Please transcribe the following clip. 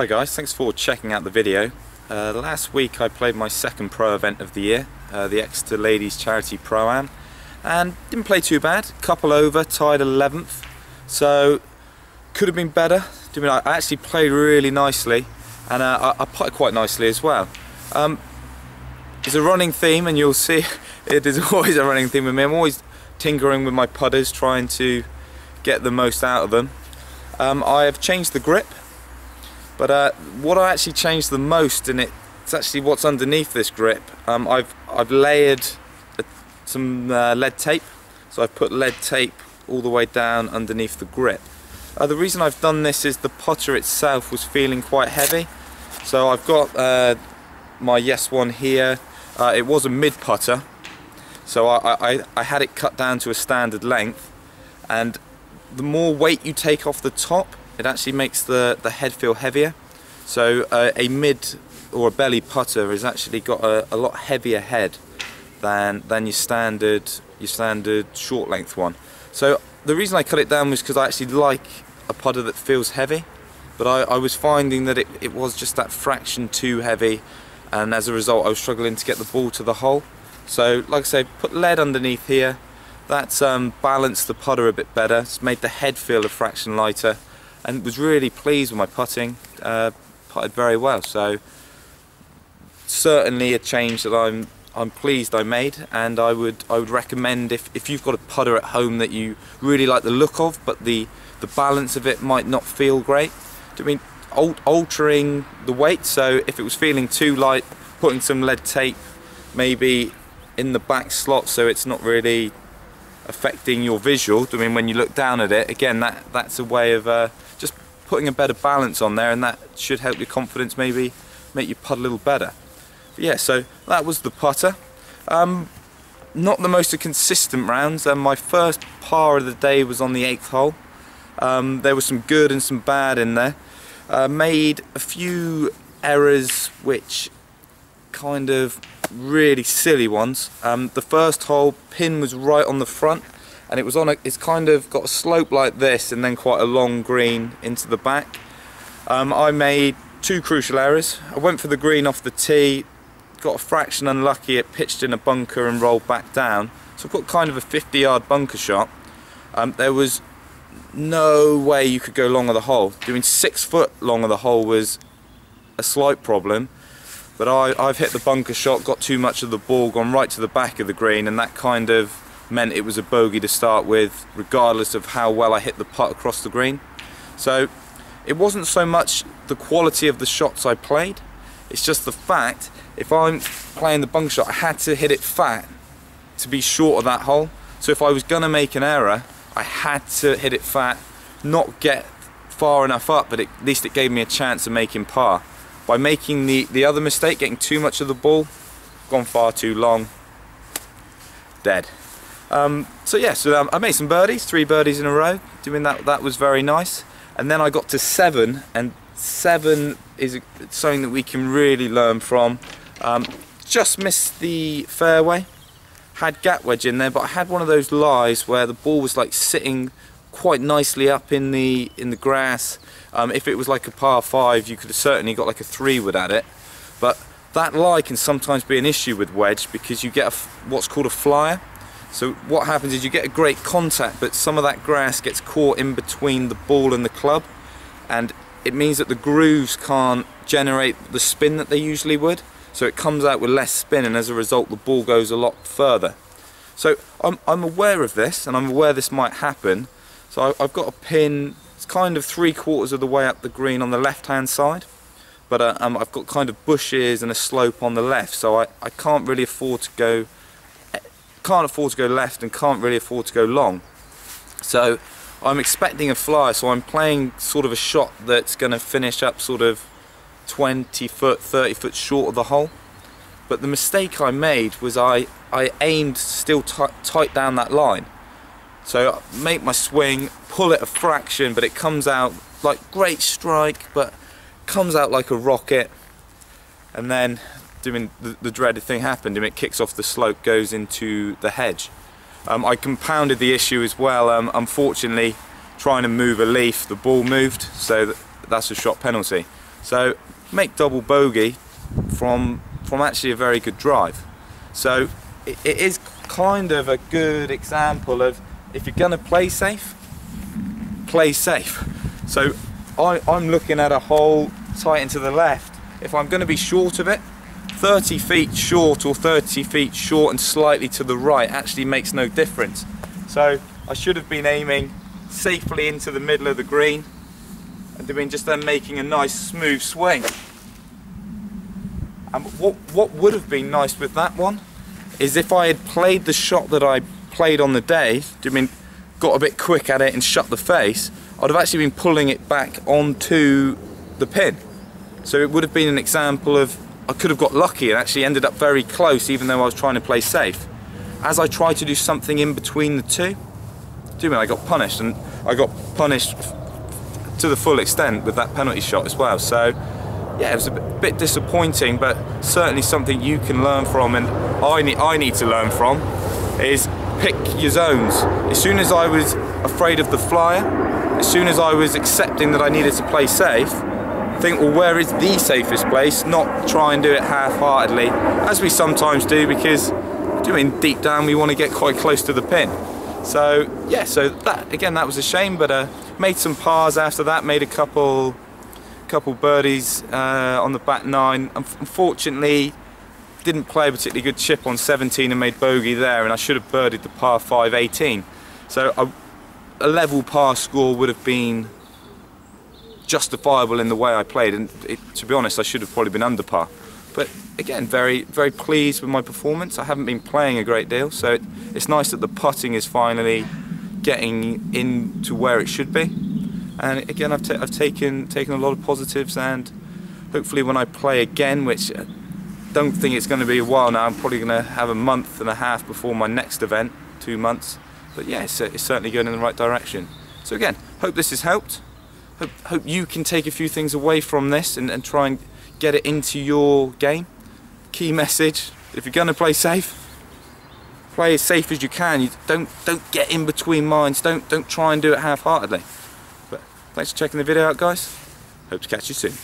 Hi guys, thanks for checking out the video. Last week I played my second pro event of the year, the Exeter Ladies Charity Pro-Am, and didn't play too bad. Couple over, tied 11th, so could have been better. I actually played really nicely, and I putted quite nicely as well. It's a running theme, and you'll see it is always a running theme with me. I'm always tinkering with my putters, trying to get the most out of them. I have changed the grip. But what I actually changed the most, and it's actually what's underneath this grip. I've layered some lead tape, so I've put lead tape all the way down underneath the grip. The reason I've done this is the putter itself was feeling quite heavy. So I've got my Yes one here. It was a mid putter, so I had it cut down to a standard length, and the more weight you take off the top, it actually makes the head feel heavier. So a mid or a belly putter has actually got a lot heavier head than your standard short length one. So the reason I cut it down was because I actually like a putter that feels heavy, but I was finding that it was just that fraction too heavy, and as a result I was struggling to get the ball to the hole. So like I say, put lead underneath here. That's balanced the putter a bit better. It's made the head feel a fraction lighter, and was really pleased with my putting. Putted very well, so certainly a change that I'm pleased I made, and I would recommend if you've got a putter at home that you really like the look of, but the balance of it might not feel great. Altering the weight, so if it was feeling too light, putting some lead tape maybe in the back slot so it's not really affecting your visual. When you look down at it, again, that's a way of just putting a better balance on there, and that should help your confidence, maybe make you putt a little better. But yeah, so that was the putter. Not the most consistent rounds. My first par of the day was on the 8th hole. There was some good and some bad in there. Made a few errors, which kind of really silly ones. The first hole, pin was right on the front, and it was on it's kind of got a slope like this and then quite a long green into the back. I made two crucial errors. I went for the green off the tee, got a fraction unlucky, it pitched in a bunker and rolled back down. So I've got kind of a 50-yard bunker shot. There was no way you could go long of the hole. Doing 6 foot long of the hole was a slight problem, but I've hit the bunker shot, got too much of the ball, gone right to the back of the green, and that kind of meant it was a bogey to start with, regardless of how well I hit the putt across the green. So it wasn't so much the quality of the shots I played, it's just the fact, if I'm playing the bunker shot, I had to hit it fat to be short of that hole. So if I was going to make an error, I had to hit it fat, not get far enough up, but at least it gave me a chance of making par. By making the other mistake, getting too much of the ball, gone far too long, dead. So yeah, I made some birdies, 3 birdies in a row. Doing that was very nice. And then I got to 7, and 7 is something that we can really learn from. Just missed the fairway. Had gap wedge in there, but I had one of those lies where the ball was like sitting quite nicely up in the grass. If it was like a par 5, you could have certainly got like a 3-wood at it. But that lie can sometimes be an issue with wedge, because you get what's called a flyer. So what happens is you get a great contact, but some of that grass gets caught in between the ball and the club, and it means that the grooves can't generate the spin that they usually would. So it comes out with less spin, and as a result the ball goes a lot further. So I'm aware of this, and I'm aware this might happen. So I've got a pin, it's kind of 3/4 of the way up the green on the left hand side, but I've got kind of bushes and a slope on the left, so I can't really afford to go left, and can't really afford to go long. So I'm expecting a flyer, so I'm playing sort of a shot that's going to finish up sort of 20 foot, 30 foot short of the hole. But the mistake I made was I aimed still tight down that line. So I make my swing, pull it a fraction, but it comes out like great strike, but comes out like a rocket, and then the dreaded thing happened, and it kicks off the slope, goes into the hedge. I compounded the issue as well. Unfortunately, trying to move a leaf, the ball moved, so that's a shot penalty. So make double bogey from actually a very good drive. So it is kind of a good example of, if you're going to play safe, play safe. So I'm looking at a hole tight into the left. If I'm going to be short of it, 30 feet short or 30 feet short and slightly to the right actually makes no difference. So I should have been aiming safely into the middle of the green and just then making a nice smooth swing. And what would have been nice with that one is if I had played the shot that I played on the day, got a bit quick at it and shut the face, I'd have actually been pulling it back onto the pin. So it would have been an example of, I could have got lucky and actually ended up very close even though I was trying to play safe. As I tried to do something in between the two, I got punished, and I got punished to the full extent with that penalty shot as well. So yeah, it was a bit disappointing, but certainly something you can learn from, and I need to learn from, is pick your zones. As soon as I was afraid of the flyer, as soon as I was accepting that I needed to play safe, think, well, where is the safest place? Not try and do it half-heartedly, as we sometimes do, because deep down we want to get quite close to the pin. So yeah, so that was a shame, but made some pars after that, made a couple birdies on the back nine. Unfortunately, didn't play a particularly good chip on 17 and made bogey there, and I should have birdied the par 5 18. So a level par score would have been justifiable in the way I played, and to be honest, I should have probably been under par. But again, very, very pleased with my performance. I haven't been playing a great deal, so it's nice that the putting is finally getting into where it should be. And again, I've taken a lot of positives, and hopefully when I play again, which I don't think it's going to be a while now, I'm probably going to have a month and a half before my next event, 2 months. But yeah, it's certainly going in the right direction. So again, hope this has helped. Hope you can take a few things away from this and try and get it into your game. Key message: if you're going to play safe, play as safe as you can. You don't get in between minds. Don't try and do it half-heartedly. But thanks for checking the video out, guys. Hope to catch you soon.